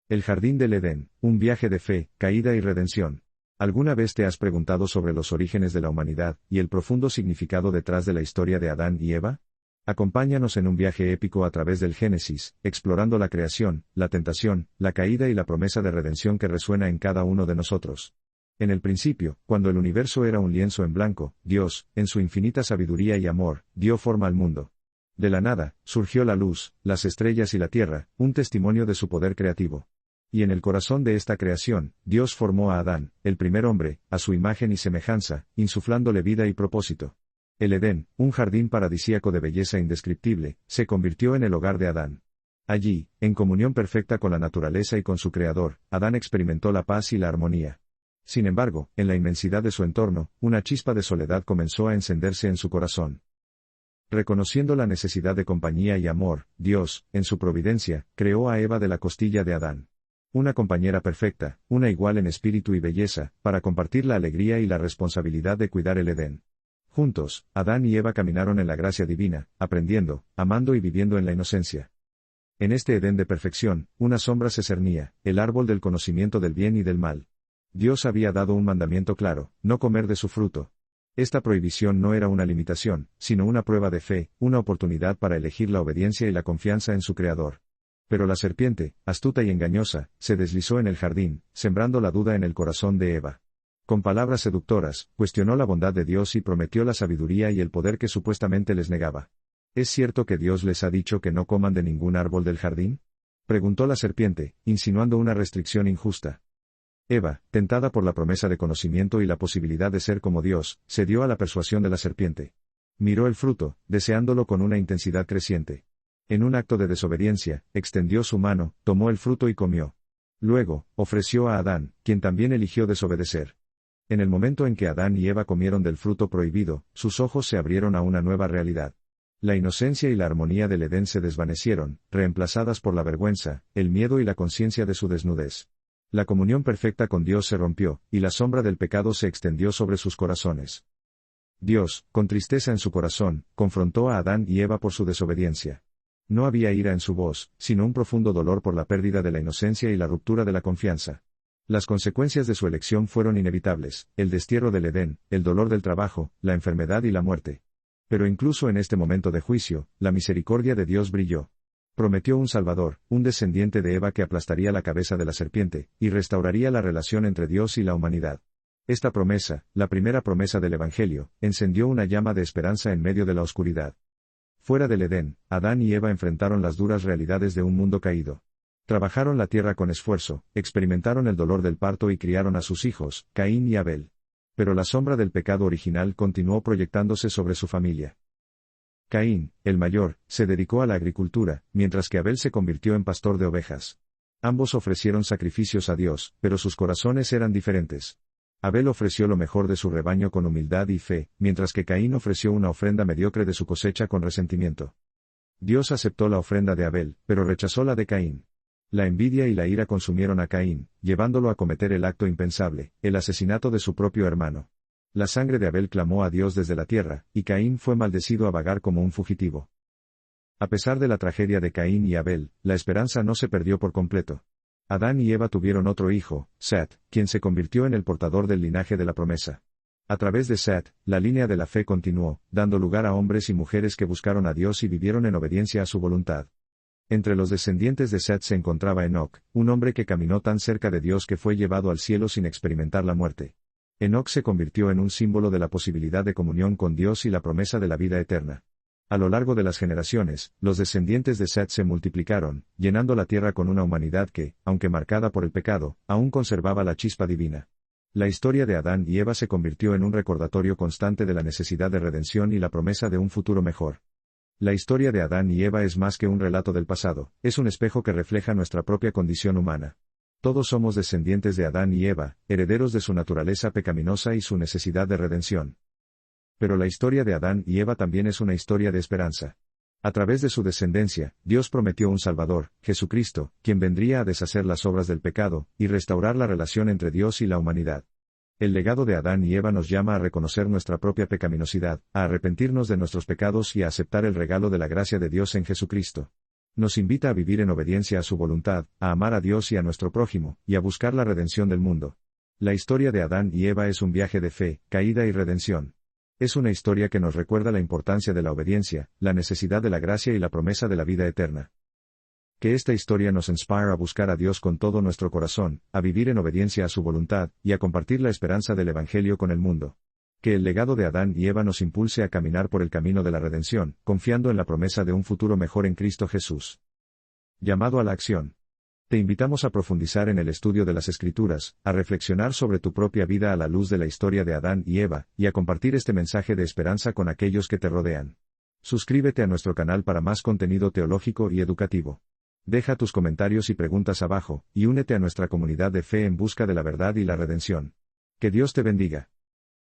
El jardín del Edén, un viaje de fe, caída y redención. ¿Alguna vez te has preguntado sobre los orígenes de la humanidad y el profundo significado detrás de la historia de Adán y Eva? Acompáñanos en un viaje épico a través del Génesis, explorando la creación, la tentación, la caída y la promesa de redención que resuena en cada uno de nosotros. En el principio, cuando el universo era un lienzo en blanco, Dios, en su infinita sabiduría y amor, dio forma al mundo. De la nada, surgió la luz, las estrellas y la tierra, un testimonio de su poder creativo. Y en el corazón de esta creación, Dios formó a Adán, el primer hombre, a su imagen y semejanza, insuflándole vida y propósito. El Edén, un jardín paradisíaco de belleza indescriptible, se convirtió en el hogar de Adán. Allí, en comunión perfecta con la naturaleza y con su Creador, Adán experimentó la paz y la armonía. Sin embargo, en la inmensidad de su entorno, una chispa de soledad comenzó a encenderse en su corazón. Reconociendo la necesidad de compañía y amor, Dios, en su providencia, creó a Eva de la costilla de Adán. Una compañera perfecta, una igual en espíritu y belleza, para compartir la alegría y la responsabilidad de cuidar el Edén. Juntos, Adán y Eva caminaron en la gracia divina, aprendiendo, amando y viviendo en la inocencia. En este Edén de perfección, una sombra se cernía, el árbol del conocimiento del bien y del mal. Dios había dado un mandamiento claro: no comer de su fruto. Esta prohibición no era una limitación, sino una prueba de fe, una oportunidad para elegir la obediencia y la confianza en su Creador. Pero la serpiente, astuta y engañosa, se deslizó en el jardín, sembrando la duda en el corazón de Eva. Con palabras seductoras, cuestionó la bondad de Dios y prometió la sabiduría y el poder que supuestamente les negaba. ¿Es cierto que Dios les ha dicho que no coman de ningún árbol del jardín?, preguntó la serpiente, insinuando una restricción injusta. Eva, tentada por la promesa de conocimiento y la posibilidad de ser como Dios, cedió a la persuasión de la serpiente. Miró el fruto, deseándolo con una intensidad creciente. En un acto de desobediencia, extendió su mano, tomó el fruto y comió. Luego, ofreció a Adán, quien también eligió desobedecer. En el momento en que Adán y Eva comieron del fruto prohibido, sus ojos se abrieron a una nueva realidad. La inocencia y la armonía del Edén se desvanecieron, reemplazadas por la vergüenza, el miedo y la conciencia de su desnudez. La comunión perfecta con Dios se rompió, y la sombra del pecado se extendió sobre sus corazones. Dios, con tristeza en su corazón, confrontó a Adán y Eva por su desobediencia. No había ira en su voz, sino un profundo dolor por la pérdida de la inocencia y la ruptura de la confianza. Las consecuencias de su elección fueron inevitables: el destierro del Edén, el dolor del trabajo, la enfermedad y la muerte. Pero incluso en este momento de juicio, la misericordia de Dios brilló. Prometió un Salvador, un descendiente de Eva que aplastaría la cabeza de la serpiente, y restauraría la relación entre Dios y la humanidad. Esta promesa, la primera promesa del Evangelio, encendió una llama de esperanza en medio de la oscuridad. Fuera del Edén, Adán y Eva enfrentaron las duras realidades de un mundo caído. Trabajaron la tierra con esfuerzo, experimentaron el dolor del parto y criaron a sus hijos, Caín y Abel. Pero la sombra del pecado original continuó proyectándose sobre su familia. Caín, el mayor, se dedicó a la agricultura, mientras que Abel se convirtió en pastor de ovejas. Ambos ofrecieron sacrificios a Dios, pero sus corazones eran diferentes. Abel ofreció lo mejor de su rebaño con humildad y fe, mientras que Caín ofreció una ofrenda mediocre de su cosecha con resentimiento. Dios aceptó la ofrenda de Abel, pero rechazó la de Caín. La envidia y la ira consumieron a Caín, llevándolo a cometer el acto impensable, el asesinato de su propio hermano. La sangre de Abel clamó a Dios desde la tierra, y Caín fue maldecido a vagar como un fugitivo. A pesar de la tragedia de Caín y Abel, la esperanza no se perdió por completo. Adán y Eva tuvieron otro hijo, Set, quien se convirtió en el portador del linaje de la promesa. A través de Set, la línea de la fe continuó, dando lugar a hombres y mujeres que buscaron a Dios y vivieron en obediencia a su voluntad. Entre los descendientes de Set se encontraba Enoc, un hombre que caminó tan cerca de Dios que fue llevado al cielo sin experimentar la muerte. Enoc se convirtió en un símbolo de la posibilidad de comunión con Dios y la promesa de la vida eterna. A lo largo de las generaciones, los descendientes de Set se multiplicaron, llenando la tierra con una humanidad que, aunque marcada por el pecado, aún conservaba la chispa divina. La historia de Adán y Eva se convirtió en un recordatorio constante de la necesidad de redención y la promesa de un futuro mejor. La historia de Adán y Eva es más que un relato del pasado, es un espejo que refleja nuestra propia condición humana. Todos somos descendientes de Adán y Eva, herederos de su naturaleza pecaminosa y su necesidad de redención. Pero la historia de Adán y Eva también es una historia de esperanza. A través de su descendencia, Dios prometió un Salvador, Jesucristo, quien vendría a deshacer las obras del pecado, y restaurar la relación entre Dios y la humanidad. El legado de Adán y Eva nos llama a reconocer nuestra propia pecaminosidad, a arrepentirnos de nuestros pecados y a aceptar el regalo de la gracia de Dios en Jesucristo. Nos invita a vivir en obediencia a su voluntad, a amar a Dios y a nuestro prójimo, y a buscar la redención del mundo. La historia de Adán y Eva es un viaje de fe, caída y redención. Es una historia que nos recuerda la importancia de la obediencia, la necesidad de la gracia y la promesa de la vida eterna. Que esta historia nos inspire a buscar a Dios con todo nuestro corazón, a vivir en obediencia a su voluntad, y a compartir la esperanza del Evangelio con el mundo. Que el legado de Adán y Eva nos impulse a caminar por el camino de la redención, confiando en la promesa de un futuro mejor en Cristo Jesús. Llamado a la acción. Te invitamos a profundizar en el estudio de las Escrituras, a reflexionar sobre tu propia vida a la luz de la historia de Adán y Eva, y a compartir este mensaje de esperanza con aquellos que te rodean. Suscríbete a nuestro canal para más contenido teológico y educativo. Deja tus comentarios y preguntas abajo, y únete a nuestra comunidad de fe en busca de la verdad y la redención. Que Dios te bendiga.